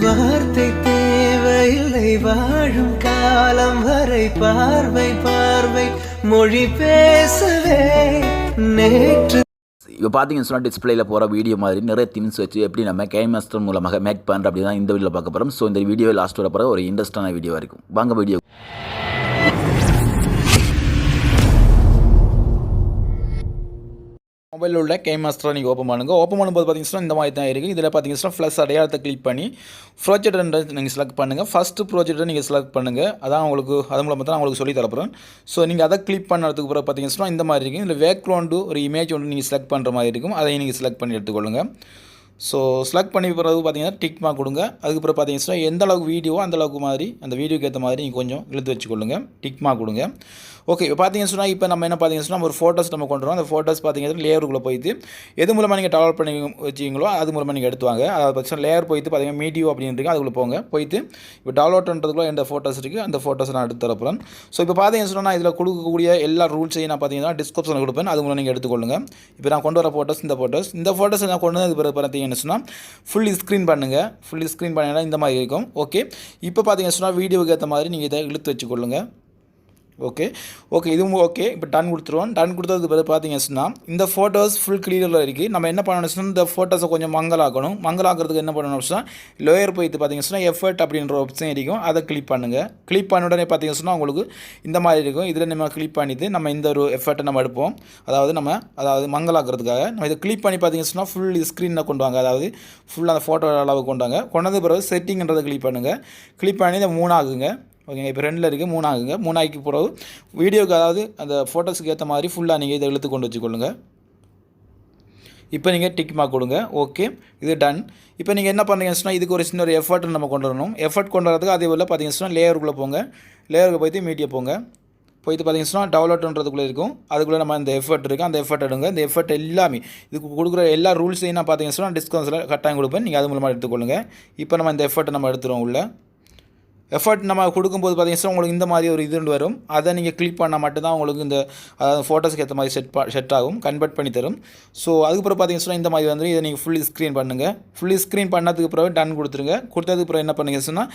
வார்த்தை தேவையில்லை வாழும் காலம் வரை பார்வை பார்வை மொழி பேசவே நேற்று. இப்போ பார்த்தீங்கன்னு சொன்னால் டிஸ்பிளேயில் போகிற வீடியோ மாதிரி நிறைய திங்ஸ் வச்சு எப்படி நம்ம kinemaster மூலமாக மேக் பண்ணுற அப்படி தான் இந்த வீடியோவில் பார்க்க போகிறோம். ஸோ இந்த வீடியோ லாஸ்ட் வர போகிற ஒரு இன்ட்ரெஸ்டான வீடியோவாக இருக்கும். வாங்க வீடியோ. மொபைலில் உள்ள kinemaster நீங்கள் ஓப்பன் பண்ணுங்கள். ஓப்பன் பண்ணும்போது பார்த்தீங்கன்னா இந்த மாதிரி தான் இருக்குது. இதில் பார்த்தீங்கன்னா ப்ளஸ் அடையாளத்தை கிளிக் பண்ணி ப்ராஜெக்ட் நீங்கள் செலக்ட் பண்ணுங்கள். ஃபஸ்ட்டு ப்ராஜெக்ட்டை நீங்கள் செலக்ட் பண்ணுங்கள். அதான் உங்களுக்கு அது மூலமாக தான் உங்களுக்கு சொல்லி தரப்போகிறேன். ஸோ நீங்கள் அதை கிளிக் பண்ணுறதுக்கு பிறகு பார்த்தீங்கன்னா இந்த மாதிரி இருக்கும். இதில் பேக்ரவுண்டு ஒரு இமேஜ் ஒன்று நீங்கள் செலக்ட் பண்ணுற மாதிரி இருக்கும். அதை நீங்கள் செலக்ட் பண்ணி எடுத்துக்கொள்ளுங்கள். ஸோ செலக்ட் பண்ணி பிறகு பார்த்தீங்கன்னா டிக் மார்க் கொடுங்க. அதுக்கப்புறம் பார்த்தீங்கன்னா எந்த அளவுக்கு வீடியோ அந்த அளவுக்கு மாதிரி அந்த வீடியோக்கு ஏற்ற மாதிரி நீங்கள் கொஞ்சம் இழுத்து வச்சுக்கொள்ளுங்க. டிக் மார்க் கொடுங்க. ஓகே, இப்போ பார்த்தீங்கன்னு சொன்னால் இப்போ நம்ம என்ன பார்த்தீங்கன்னா நம்ம ஒரு ஃபோட்டோஸ் நம்ம கொண்டு வரோம். அந்த ஃபோட்டோஸ் பார்த்தீங்கன்னா லேயருக்குள்ளே போயிட்டு எது மூலமாக நீங்கள் டெவலப் பண்ணி வச்சிங்களோ அது மூலமாக நீங்கள் எடுத்துவாங்க. அதாவது பார்த்தீங்கன்னா லேயர் போயிட்டு பார்த்தீங்கன்னா மீடியோ அப்படின்றது அதுக்குள்ளே போங்க. போயிட்டு இப்போ டவுன்லோட் பண்ணுறதுக்குள்ள எந்த ஃபோட்டோஸ் இருக்குது அந்த ஃபோட்டோஸ் நான் எடுத்து தரப்போகிறேன். ஸோ இப்போ பார்த்தீங்கன்னு சொன்னால் நான் இதில் கொடுக்கக்கூடிய எல்லா ரூல்ஸையும் நான் பார்த்தீங்கன்னா டிஸ்கிரிப்ஷனில் கொடுப்பேன். அது மூலம் நீங்கள் எடுத்துக்கொள்ளுங்க. இப்போ நான் கொண்டு வர ஃபோட்டோஸ் இந்த ஃபோட்டோஸ் நான் கொண்டு வந்து பிறகு பார்த்தீங்கன்னு சொன்னால் ஃபுல் ஸ்க்ரீன் பண்ணுங்கள். ஃபுல் ஸ்க்ரீன் பண்ணிங்கன்னா இந்த மாதிரி இருக்கும். ஓகே, இப்போ பார்த்தீங்கன்னு சொன்னால் வீடியோவுக்கு ஏற்ற மாதிரி நீங்கள் இதை இழுத்து வச்சுக்கொள்ளுங்கள். ஓகே இதுவும் ஓகே. இப்போ டன் கொடுத்துருவோம். டன் கொடுத்ததுக்கு பிறகு பார்த்தீங்கன்னா இந்த ஃபோட்டோஸ் ஃபுல் கிளியரில் இருக்குது. நம்ம என்ன பண்ணணும்னா இந்த ஃபோட்டோஸை கொஞ்சம் மங்கலாக்கணும். மங்கலாக்கிறதுக்கு என்ன பண்ணணும்னா லோயர் போயிட்டு பார்த்தீங்கன்னா எஃபர்ட் அப்படின்ற ஆப்ஷன் இருக்கும். அதை கிளிக் பண்ணுங்கள். கிளிக் பண்ண உடனே பார்த்தீங்கன்னா உங்களுக்கு இந்த மாதிரி இருக்கும். இதில் நம்ம கிளிக் பண்ணிவிட்டு நம்ம இந்த ஒரு எஃபர்ட்டை நம்ம எடுப்போம். அதாவது மங்கலாக்கிறதுக்காக நம்ம இதை கிளிக் பண்ணி பார்த்தீங்கன்னா ஃபுல் ஸ்க்ரீனில் கொண்டு வாங்க. அதாவது ஃபுல்லாக அந்த ஃபோட்டோ அளவு கொண்டாங்க. கொண்டது பிறகு செட்டிங்கிறதை கிளிக் பண்ணுங்கள். கிளிக் பண்ணி இதை 3 ஆகுங்க. ஓகேங்க, இப்போ 2 இருக்குது 3 ஆகுங்க. 3 ஆக்கி பிறகு வீடியோக்கு அதாவது அந்த ஃபோட்டோஸுக்கு ஏற்ற மாதிரி ஃபுல்லாக நீங்கள் இதை இழுத்து கொண்டு வச்சுக்கொள்ளுங்கள். இப்போ நீங்கள் டிக் மார்க் கொடுங்க. ஓகே, இது டன். இப்போ நீங்கள் என்ன பண்ணுறீங்கன்னு சொன்னால் இதுக்கு ஒரு சின்ன ஒரு எஃபர்ட் நம்ம கொண்டு வரணும். எஃபர்ட் கொண்டு வரதுக்கு அதே போல் பார்த்தீங்கன்னா லேயருக்குள்ளே போங்க. லேயருக்கு போய்ட்டு மீடியா போங்க. போய்ட்டு பார்த்தீங்கன்னா டவுன்லோட்ன்றதுக்குள்ளே இருக்கும். அதுக்குள்ளே நம்ம அந்த எஃபர்ட் இருக்குது. அந்த எஃபர்ட் எடுங்க. இந்த எஃபர்ட் எல்லாமே இதுக்கு கொடுக்குற எல்லா ரூல்ஸையும் நான் பார்த்தீங்கன்னா டிஸ்கவுண்ட்ஸில் கட்டாயம் கொடுப்பேன். நீங்கள் அது மூலமாக எடுத்துக்கொள்ளுங்கள். இப்போ நம்ம இந்த எஃபர்ட்டை நம்ம எடுத்துருவோம். உள்ள எஃபர்ட் நம்ம கொடுக்கும்போது பார்த்தீங்கன்னா உங்களுக்கு இந்த மாதிரி ஒரு இது வரும். அதை நீங்கள் கிளிக் பண்ணால் மட்டும்தான் உங்களுக்கு இந்த அதாவது ஃபோட்டோஸுக்கு ஏற்ற மாதிரி செட் ஆகும், கன்வெர்ட் பண்ணி தரும். ஸோ அதுக்கப்புறம் பார்த்தீங்கன்னா இந்த மாதிரி வந்து இதை நீங்கள் ஃபுல் ஸ்க்ரீன் பண்ணுங்கள். ஃபுல் ஸ்க்ரீன் பண்ணதுக்கு பிறகு டன் கொடுத்துருங்க. கொடுத்ததுக்கு பிறகு என்ன பண்ணுங்க சொன்னால்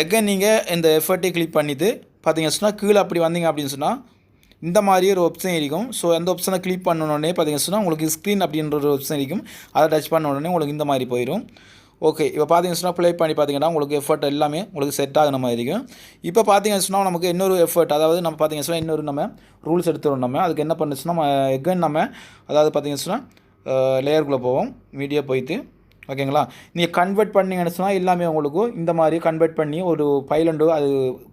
எகைன் நீங்கள் இந்த எஃபர்ட்டை கிளிக் பண்ணிவிட்டு பார்த்தீங்கன்னா சொன்னால் கீழே அப்படி வந்தீங்க அப்படின்னு சொன்னால் இந்த மாதிரி ஒரு ஆப்ஷன் இருக்கும். ஸோ அந்த ஆப்ஷனை கிளிக் பண்ணணுன்னே பார்த்தீங்கன்னா சொன்னால் உங்களுக்கு ஸ்க்ரீன் அப்படின்ற ஒரு ஆப்ஷன் இருக்கும். அதை டச் பண்ண உடனே உங்களுக்கு இந்த மாதிரி போயிடும். ஓகே, இப்போ பார்த்தீங்கன்னா ப்ளே பண்ணி பார்த்தீங்கன்னா உங்களுக்கு எஃபர்ட் எல்லாமே உங்களுக்கு செட் ஆகிற மாதிரி இருக்கும். இப்போ பார்த்தீங்கன்னா நமக்கு இன்னொரு எஃபர்ட் அதாவது நம்ம பார்த்தீங்கன்னா இன்னொரு நம்ம ரூல்ஸ் எடுத்துகிறோம். நம்ம அதுக்கு என்ன பண்ணுச்சுன்னா நம்ம எகைன் நம்ம அதாவது பார்த்தீங்கன்னா லேயருக்குள்ளே போவோம். மீடியா போயிட்டு ஓகேங்களா, நீங்கள் கன்வெர்ட் பண்ணிங்கன்னு சொன்னால் எல்லாமே உங்களுக்கு இந்த மாதிரி கன்வெர்ட் பண்ணி ஒரு ஃபைல் உண்டு அது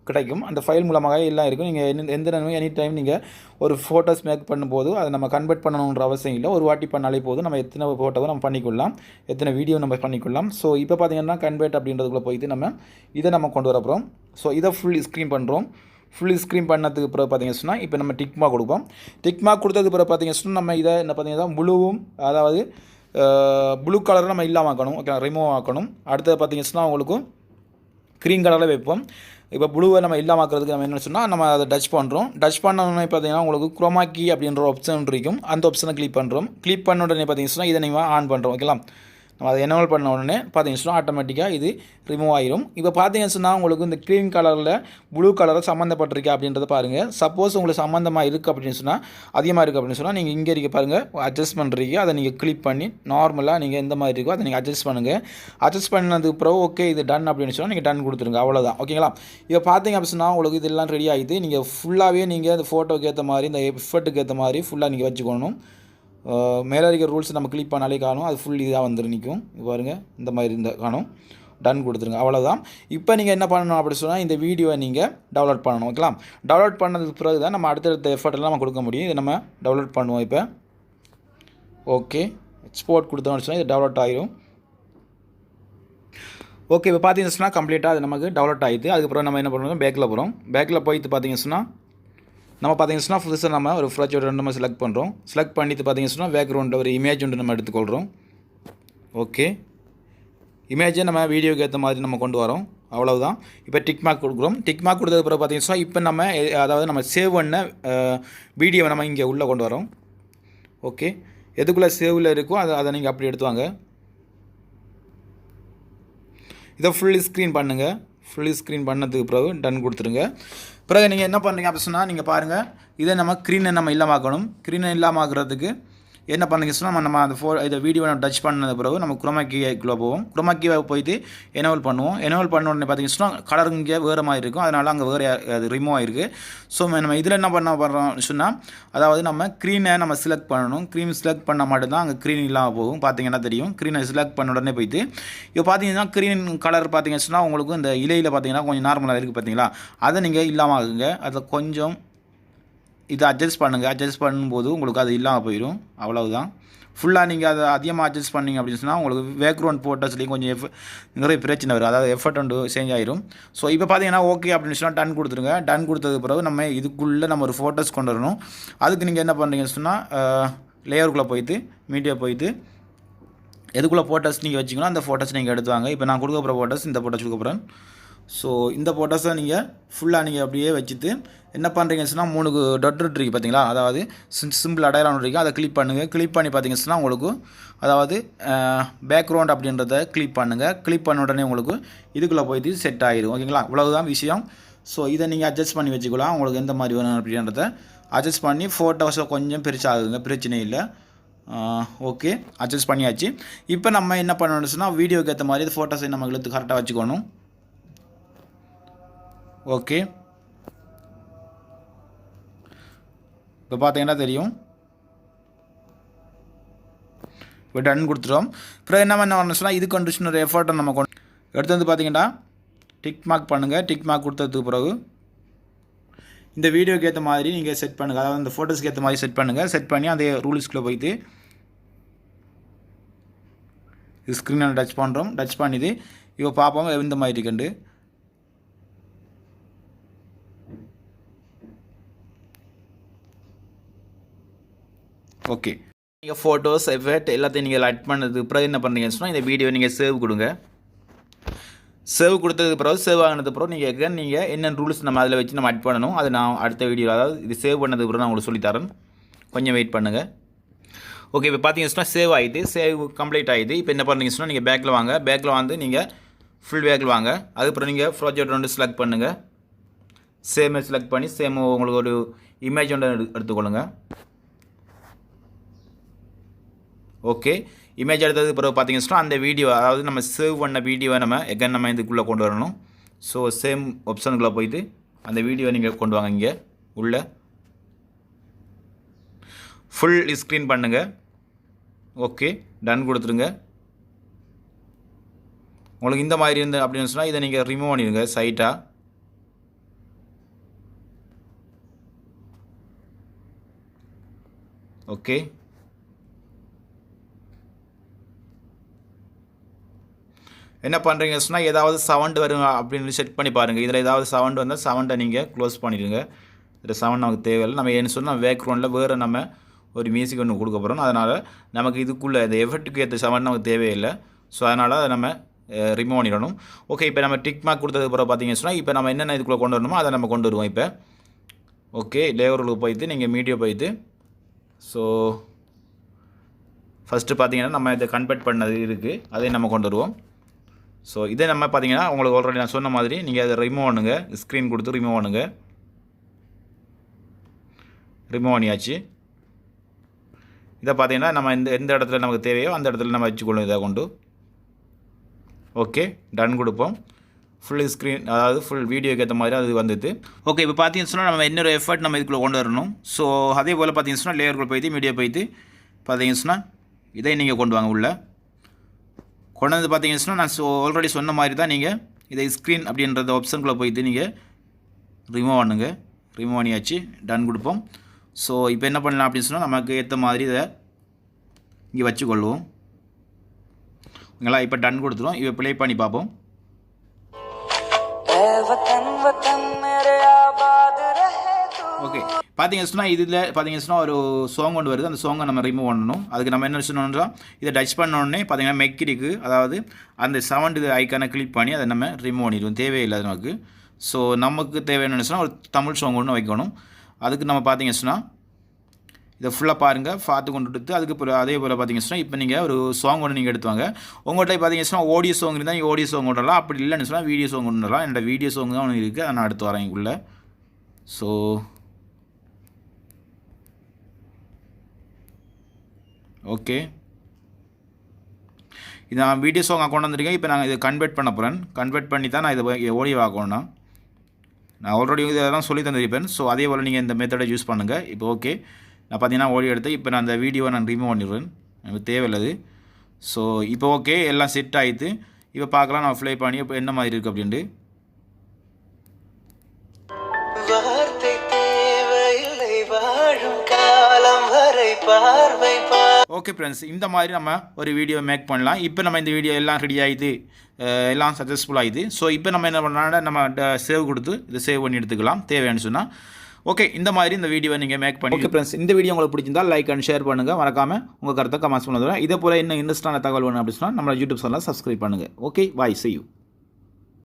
கிடைக்கும். அந்த ஃபைல் மூலமாக எல்லாம் இருக்கும். நீங்கள் எந்த நேரமும் எனி டைம் நீங்கள் ஒரு ஃபோட்டோஸ் மேக் பண்ணும்போது அதை நம்ம கன்வெர்ட் பண்ணணுன்ற அவசியம் இல்லை. ஒரு வாட்டி பண்ணாலே போதும். நம்ம எத்தனை ஃபோட்டோவை நம்ம பண்ணிக்கொள்ளலாம், எத்தனை வீடியோ நம்ம பண்ணிக்கொள்ளலாம். ஸோ இப்போ பார்த்தீங்கன்னா கன்வெர்ட் அப்படின்றதுக்குள்ளே போயிட்டு நம்ம இதை நம்ம கொண்டு வர போகிறோம். ஸோ இதை ஃபுல் ஸ்க்ரீன் பண்ணுறோம். ஃபுல் ஸ்க்ரீன் பண்ணதுக்கு பிறகு பார்த்தீங்கன்னா இப்போ நம்ம டிக் மார்க் கொடுப்போம். டிக் மார்க் கொடுத்ததுக்கு பிறகு பார்த்தீங்கன்னா நம்ம இதை என்ன பார்த்தீங்கன்னா ப்ளூவும் அதாவது ப்ளூ கலரை நம்ம இல்லாமல் ஆக்கணும். ஓகே, ரிமூவ் ஆக்கணும். அடுத்தது பார்த்தீங்கன்னா உங்களுக்கு க்ரீன் கலரில் வைப்போம். இப்போ ப்ளூவை நம்ம இல்லாமல் ஆக்கிறதுக்கு நம்ம என்ன சொன்னால் நம்ம அதை டச் பண்ணுறோம். டச் பண்ணோடனே பார்த்தீங்கன்னா உங்களுக்கு குரோமா கீ அப்படின்ற ஆப்ஷன் இருக்கும். அந்த ஆப்ஷனை கிளிக் பண்ணுறோம். கிளிக் பண்ண உடனே பார்த்தீங்கன்னா இதை நீங்கள் ஆன் பண்ணுறோம். ஓகேங்களா, நம்ம அதை எனேபிள் பண்ண உடனே பார்த்தீங்கன்னா ஆட்டோமேட்டிக்காக இது ரிமூவ் ஆகிரும். இப்போ பார்த்தீங்கன்னா உங்களுக்கு இந்த க்ரீன் கலரில் ப்ளூ கலரில் சம்மந்தப்பட்டிருக்கு அப்படின்றத பாருங்கள். சப்போஸ் உங்களுக்கு சம்மந்தமாக இருக்குது அப்படின்னு சொன்னால் அதிகமாக இருக்குது அப்படின்னு சொன்னால் நீங்கள் இங்கே இருக்க பாருங்கள் அட்ஜஸ்ட் பண்ணுறீங்க. அதை நீங்கள் கிளிக் பண்ணி நார்மலாக நீங்கள் எந்த மாதிரி இருக்கோ அதை நீங்கள் அட்ஜஸ்ட் பண்ணுங்கள். அட்ஜஸ்ட் பண்ணதுக்கு பிறகு ஓகே இது டன் அப்படின்னு சொன்னால் நீங்கள் டன் கொடுத்துருங்க. அவ்வளோதான். ஓகேங்களா, இப்போ பார்த்தீங்க அப்படின்னா உங்களுக்கு இதெல்லாம் ரெடி ஆகிடுது. நீங்கள் ஃபுல்லாகவே நீங்கள் அந்த ஃபோட்டோக்கு ஏற்ற மாதிரி இந்த எஃபர்ட்டுக்கு ஏற்ற மாதிரி ஃபுல்லாக நீங்கள் வச்சுக்கணும். மேலே இருக்கிற ரூல்ஸ் நம்ம கிளிக் பண்ணாலே காணும். அது ஃபுல் இதாக வந்துட்டு நிற்கும். பாருங்கள் இந்த மாதிரி இந்த காணும். டன் கொடுத்துருங்க. அவ்வளோதான். இப்போ நீங்கள் என்ன பண்ணணும் அப்படி சொன்னால் இந்த வீடியோவை நீங்கள் டவுன்லோட் பண்ணணும். ஓகேங்களா, டவுன்லோட் பண்ணதுக்கு பிறகு தான் நம்ம அடுத்தடுத்த எஃபர்ட்டெல்லாம் நம்ம கொடுக்க முடியும். இதை நம்ம டவுன்லோட் பண்ணுவோம். இப்போ ஓகே எக்ஸ்போர்ட் கொடுத்தோம்னு சொன்னால் இது டவுன்லோட் ஆகிடும். ஓகே, இப்போ பார்த்தீங்கன்னா கம்ப்ளீட்டாக அது நமக்கு டவுன்லோட் ஆகிடுது. அதுக்கப்புறம் நம்ம என்ன பண்ணுறோம் பேக்கில் போகிறோம். பேக்கில் போயிட்டு பார்த்தீங்கன்னா நம்ம பார்த்தீங்கன்னா புதுசாக நம்ம ஒரு ப்ராஜெக்ட் நம்ம செலக்ட் பண்ணுறோம். செலக்ட் பண்ணிட்டு பார்த்தீங்கன்னா பேக்ரவுண்டில் ஒரு இமேஜ் ஒன்று நம்ம எடுத்துக்கொள்கிறோம். ஓகே, இமேஜை நம்ம வீடியோக்கு ஏற்ற மாதிரி நம்ம கொண்டு வரோம். அவ்வளவுதான். இப்போ டிக் மார்க் கொடுக்குறோம். டிக் மார்க் கொடுத்தது பிறகு பார்த்தீங்கன்னா இப்போ நம்ம அதாவது நம்ம சேவ் பண்ண வீடியோவை நம்ம இங்கே உள்ளே கொண்டு வரோம். ஓகே, எதுக்குள்ளே சேவில் இருக்கோ அதை நீங்கள் அப்படி எடுத்துவாங்க. இதை ஃபுல்லி ஸ்க்ரீன் பண்ணுங்கள். ஃபுல்லி ஸ்க்ரீன் பண்ணதுக்கு பிறகு டன் கொடுத்துருங்க. பிறகு நீங்கள் என்ன பண்ணுறீங்க அப்படி சொன்னால் நீங்கள் பாருங்கள், இதை நம்ம ஸ்க்ரீனை நம்ம இல்லாமாக்கணும். ஸ்க்ரீனை இல்லாமாக்குறதுக்கு என்ன பண்ணுங்க சொன்னால் நம்ம அந்த இதை வீடியோ நம்ம டச் பண்ணது பிறகு நம்ம குரோமா கீக்குள்ளே போவோம். குரோமா கீவை போயிட்டு எனேபிள் பண்ணுவோம். எனேபிள் பண்ண உடனே பார்த்தீங்கன்னா சொன்னால் கலர் இங்கே வேறு மாதிரி இருக்கும். அதனால் அங்கே வேறு அது ரிமூவ் ஆகிருக்கு. ஸோ நம்ம இதில் என்ன பண்ணுறோம்னு சொன்னால், அதாவது நம்ம க்ரீனை நம்ம செலக்ட் பண்ணணும். க்ரீன் செலக்ட் பண்ணால் மட்டும்தான் அங்கே க்ரீன் இல்லாமல் போகும். பார்த்தீங்கன்னா தெரியும். க்ரீனை செலக்ட் பண்ண உடனே போயிட்டு இப்போ பார்த்தீங்கன்னா க்ரீன் கலர் பார்த்தீங்கன்னு சொன்னால் உங்களுக்கு இந்த இலையில் பார்த்தீங்கன்னா கொஞ்சம் நார்மலாக இருக்குது பார்த்தீங்களா, அதை நீங்கள் இல்லாமல் ஆகுங்க. அதை கொஞ்சம் இதை அட்ஜஸ்ட் பண்ணுங்கள். அட்ஜஸ்ட் பண்ணும்போது உங்களுக்கு அது இல்லாமல் போயிடும். அவ்வளவுதான். ஃபுல்லாக நீங்கள் அதை அதிகமாக அட்ஜஸ்ட் பண்ணிங்க அப்படின்னு சொன்னால் உங்களுக்கு பேக்ரவுண்ட் ஃபோட்டோஸ்லேயும் கொஞ்சம் நிறைய பிரச்சனை வரும். அதாவது எஃபர்ட் வந்து சேஞ்ச் ஆகிடும். ஸோ இப்போ பார்த்தீங்கன்னா ஓகே அப்படின்னு சொன்னால் டன் கொடுத்துருங்க. டன் கொடுத்தது பிறகு நம்ம இதுக்குள்ளே நம்ம ஒரு ஃபோட்டோஸ் கொண்டு வரணும். அதுக்கு நீங்கள் என்ன பண்ணுறீங்கன்னு சொன்னால் லேயருக்குள்ளே போயிட்டு மீடியா போயிட்டு எதுக்குள்ளே ஃபோட்டோஸ் நீங்கள் வச்சிங்கன்னா அந்த ஃபோட்டோஸ் நீங்கள் எடுத்துவாங்க. இப்போ நான் கொடுக்க போகிற ஃபோட்டோஸ் இந்த ஃபோட்டோஸ் கொடுக்க போகிறேன். ஸோ இந்த ஃபோட்டோஸை நீங்கள் ஃபுல்லாக நீங்கள் அப்படியே வச்சுட்டு என்ன பண்ணுறீங்கன்னு சொன்னால் 3 டாட் இருக்குது பார்த்தீங்களா, அதாவது சிம்பிள் அடையாளம் இருக்குது. அதை கிளிக் பண்ணுங்கள். கிளிக் பண்ணி பார்த்தீங்கன்னு சொன்னால் உங்களுக்கு அதாவது பேக்ரவுண்ட் அப்படின்றத கிளிக் பண்ணுங்கள். கிளிக் பண்ண உடனே உங்களுக்கு இதுக்குள்ளே போயிட்டு செட் ஆகிடும். ஓகேங்களா, இவ்வளவுதான் விஷயம். ஸோ இதை நீங்கள் அட்ஜஸ்ட் பண்ணி வச்சுக்கலாம். உங்களுக்கு எந்த மாதிரி வேணும் அப்படின்றத அட்ஜஸ்ட் பண்ணி ஃபோட்டோஸை கொஞ்சம் பெருசாகுங்க, பிரச்சனை இல்லை. ஓகே, அட்ஜஸ்ட் பண்ணியாச்சு. இப்போ நம்ம என்ன பண்ணணும்னு சொன்னால் வீடியோக்கு ஏற்ற மாதிரி ஃபோட்டோஸை நம்ம இழுத்து கரெக்டாக வச்சுக்கணும். ஓகே, இப்போ பார்த்தீங்கன்னா தெரியும். இப்போ டன் கொடுத்துட்டோம். அப்புறம் என்ன பண்ணணும்னு சொன்னால் இது கண்டிஷனர் எஃபர்ட்டை நம்ம எடுத்து வந்து பார்த்தீங்கன்னா டிக் மார்க் பண்ணுங்கள். டிக் மார்க் கொடுத்ததுக்கு பிறகு இந்த வீடியோக்கு ஏற்ற மாதிரி நீங்கள் செட் பண்ணுங்கள். அதாவது இந்த ஃபோட்டோஸ்க்கு ஏற்ற மாதிரி செட் பண்ணுங்கள். செட் பண்ணி அந்த ரூல்ஸ்குள்ளே போயிட்டு இது ஸ்க்ரீனில் டச் பண்ணுறோம். டச் பண்ணிது இப்போ பார்ப்போம் எந்த மாதிரி இருக்குண்டு. ஓகே, நீங்கள் ஃபோட்டோஸ் எஃபெக்ட் எல்லாத்தையும் நீங்கள் ஆட் பண்ணது பிறகு என்ன பண்ணுறீங்கன்னு சொன்னால் இந்த வீடியோ நீங்கள் சேவ் கொடுங்க. சேவ் கொடுத்ததுக்கு பிறகு சேவ் ஆகினது பிறகு நீங்கள் என்ன ரூல்ஸ் நம்ம அதில் வச்சு நம்ம ஆட் பண்ணணும். அது நான் அடுத்த வீடியோ, அதாவது இது சேவ் பண்ணதுக்கு பிறகு நான் உங்களுக்கு சொல்லித்தரேன். கொஞ்சம் வெயிட் பண்ணுங்கள். ஓகே, இப்போ பார்த்தீங்கன்னு சொன்னால் சேவ் ஆகிட்டு சேவ் கம்ப்ளீட் ஆகிட்டு இப்போ என்ன பண்ணுறீங்கன்னு சொன்னால் நீங்கள் பேக்கில் வாங்க. பேக்கில் வந்து நீங்கள் ஃபுல் பேக்கில் வாங்க. அதுக்கப்புறம் நீங்கள் ப்ராஜெக்ட் வந்து செலக்ட் பண்ணுங்கள். சேமை செலக்ட் பண்ணி சேம் உங்களுக்கு ஒரு இமேஜ் ஒன்று எடுத்துக்கொள்ளுங்க. ஓகே, இமேஜ் எடுத்ததுக்கு பிறகு பார்த்தீங்கன்னா அந்த வீடியோ, அதாவது நம்ம சேவ் பண்ண வீடியோவை நம்ம இதுக்குள்ளே கொண்டு வரணும். ஸோ சேம் ஆப்ஷனுக்குள்ளே போயிட்டு அந்த வீடியோவை நீங்கள் கொண்டு வாங்க. இங்கே உள்ள ஃபுல் ஸ்க்ரீன் பண்ணுங்கள். ஓகே, டன் கொடுத்துருங்க. உங்களுக்கு இந்த மாதிரி இருந்து அப்படின்னு சொன்னால் இதை நீங்கள் ரிமூவ் பண்ணிடுங்க சைட்டாக. ஓகே, என்ன பண்ணுறீங்க சொன்னால் ஏதாவது சவுண்ட் வரும் அப்படின்னு செட் பண்ணி பாருங்கள். இதில் ஏதாவது சவுண்ட் வந்தால் சவுண்டை நீங்கள் க்ளோஸ் பண்ணிடுங்க. இதில் சவுண்ட் நமக்கு தேவையில்லை. நம்ம ஏன்னு சொன்னால் பேக்ரவுண்டில் வேறு நம்ம ஒரு மியூசிக் ஒன்று கொடுக்க போகிறோம். அதனால் நமக்கு இதுக்குள்ளே இந்த எஃபெக்ட்டுக்கு ஏற்ற சவுண்ட் நமக்கு தேவையில்லை. ஸோ அதனால் அதை நம்ம ரிமூவ் பண்ணிடணும். ஓகே, இப்போ நம்ம டிக் மார்க் கொடுத்தது பிறகு பார்த்தீங்கன்னு சொன்னால் இப்போ நம்ம என்னென்ன இதுக்குள்ளே கொண்டு வரணுமோ அதை நம்ம கொண்டு வருவோம். இப்போ ஓகே, லேயருக்கு போயிட்டு நீங்கள் மீடியா போயிட்டு ஸோ ஃபஸ்ட்டு பார்த்தீங்கன்னா நம்ம இதை கன்வெர்ட் பண்ணது இருக்குது, அதையும் நம்ம கொண்டு வருவோம். ஸோ இதே நம்ம பார்த்தீங்கன்னா உங்களுக்கு ஆல்ரெடி நான் சொன்ன மாதிரி நீங்கள் அதை ரிமூவ் பண்ணுங்க. ஸ்க்ரீன் கொடுத்து ரிமூவ் பண்ணுங்க. ரிமூவ் பண்ணியாச்சு. இதை பார்த்தீங்கன்னா நம்ம எந்த இடத்துல நமக்கு தேவையோ அந்த இடத்துல நம்ம வச்சுக்கொள்ளும். இதை கொண்டு ஓகே, டன் கொடுப்போம். ஃபுல் ஸ்க்ரீன், அதாவது ஃபுல் வீடியோக்கு ஏற்ற மாதிரி அது வந்துது. ஓகே, இப்போ பார்த்தீங்கன்னு சொன்னால் நம்ம இன்னொரு எஃபர்ட் நம்ம இதுக்குள்ளே கொண்டு வரணும். ஸோ அதே போல் பார்த்தீங்கன்னு சொன்னால் லேயருக்குள்ளே போயிட்டு மீடியா போயிட்டு பார்த்தீங்கன்னு சொன்னால் இதை நீங்கள் கொண்டு வாங்க. உள்ள கொண்டு வந்து பார்த்தீங்கன்னு சொன்னால் நான் ஆல்ரெடி சொன்ன மாதிரி தான் நீங்கள் இதை ஸ்க்ரீன் அப்படின்றத ஆப்ஷனுக்குள்ளே போயிட்டு நீங்கள் ரிமூவ் பண்ணுங்க. ரிமூவ் பண்ணியாச்சு. டன் கொடுப்போம். ஸோ இப்போ என்ன பண்ணலாம் அப்படின்னு சொன்னால் நமக்கு ஏற்ற மாதிரி இதை இங்கே வச்சுக்கொள்வோம். ஓகேங்களா, இப்போ டன் கொடுத்துருவோம். இப்போ ப்ளே பண்ணி பார்ப்போம். ஓகே, பார்த்தீங்கன்னு சொன்னால் இதில் பார்த்தீங்கன்னு சொன்னால் ஒரு சாங் ஒன்று வருது. அந்த சாங்கை நம்ம ரிமூவ் பண்ணணும். அதுக்கு நம்ம என்ன சொன்னோம்னா இதை டச் பண்ணோடனே பார்த்தீங்கன்னா மெக்கிரிக்கு, அதாவது அந்த சவுண்ட் இது ஐக்கானை கிளிக் பண்ணி அதை நம்ம ரிமூவ் பண்ணிடுவோம். தேவையில்லாத நமக்கு. ஸோ நமக்கு தேவையான சொன்னால் ஒரு தமிழ் சாங் ஒன்று வைக்கணும். அதுக்கு நம்ம பார்த்தீங்கன்னு சொன்னால் இதை ஃபுல்லாக பாருங்கள், பார்த்து கொண்டு எடுத்து அதுக்கு அதே போல் பார்த்தீங்கன்னா இப்போ நீங்கள் ஒரு சாங் ஒன்று நீங்கள் எடுத்துவாங்க. உங்கள்கிட்ட பார்த்தீங்கன்னா ஆடியோ சாங் இருந்தால் நீங்கள் ஆடியோ சாங் கொண்டுடலாம், அப்படி இல்லைன்னு சொன்னால் வீடியோ சாங் கொண்டுடலாம். என்னோட வீடியோ சாங் தான் ஒன்று இருக்குது, அதை நான் அடுத்து வரேன் இங்குள்ள. ஸோ ஓகே, இது நான் வீடியோ சாங் கொண்டு வந்திருக்கேன். இப்போ நான் இதை கன்வெர்ட் பண்ண போகிறேன். கன்வெர்ட் பண்ணி தான் நான் இதை ஓடியோ ஆகணும்னா நான் ஆல்ரெடி இதெல்லாம் சொல்லி தந்திருப்பேன். ஸோ அதே போல் நீங்கள் இந்த மெத்தடை யூஸ் பண்ணுங்கள். இப்போ ஓகே, நான் பார்த்தீங்கன்னா ஓடியோ எடுத்து இப்போ நான் அந்த வீடியோவை நான் ரிமூவ் பண்ணிடுவேன், எனக்கு தேவையில்லது. ஸோ இப்போ ஓகே, எல்லாம் செட் ஆகிட்டு இப்போ பார்க்கலாம் நான் ப்ளே பண்ணி இப்போ என்ன மாதிரி இருக்குது அப்படின்ட்டு. ஓகே ஃப்ரெண்ட்ஸ், இந்த மாதிரி நம்ம ஒரு வீடியோ மேக் பண்ணலாம். இப்போ நம்ம இந்த வீடியோ எல்லாம் ரெடி ஆகிது, எல்லாம் சக்ஸஸ்ஃபுல் ஆகிது. ஸோ இப்போ நம்ம என்ன பண்ணலாம்னா நம்ம சேவ் கொடுத்து இதை சேவ் பண்ணி எடுத்துக்கலாம் தேவைன்னு சொன்னால். ஓகே, இந்த மாதிரி இந்த வீடியோவை நீங்கள் மேக் பண்ணி. ஓகே ஃப்ரெண்ட்ஸ், இந்த வீடியோ உங்களுக்கு பிடிச்சிருந்தால் லைக் அண்ட் ஷேர் பண்ணுங்கள், மறக்காமல் உங்கள் கருத்தை கமெண்ட்ஸ் பண்ணுறேன். இதே போல் இன்னும் இன்ட்ரெஸ்டான தகவல் வேணும் அப்படின்னு சொன்னால் நம்ம யூடியூப் சேனலை சப்ஸ்கிரைப் பண்ணுங்கள். Okay, bye, see you.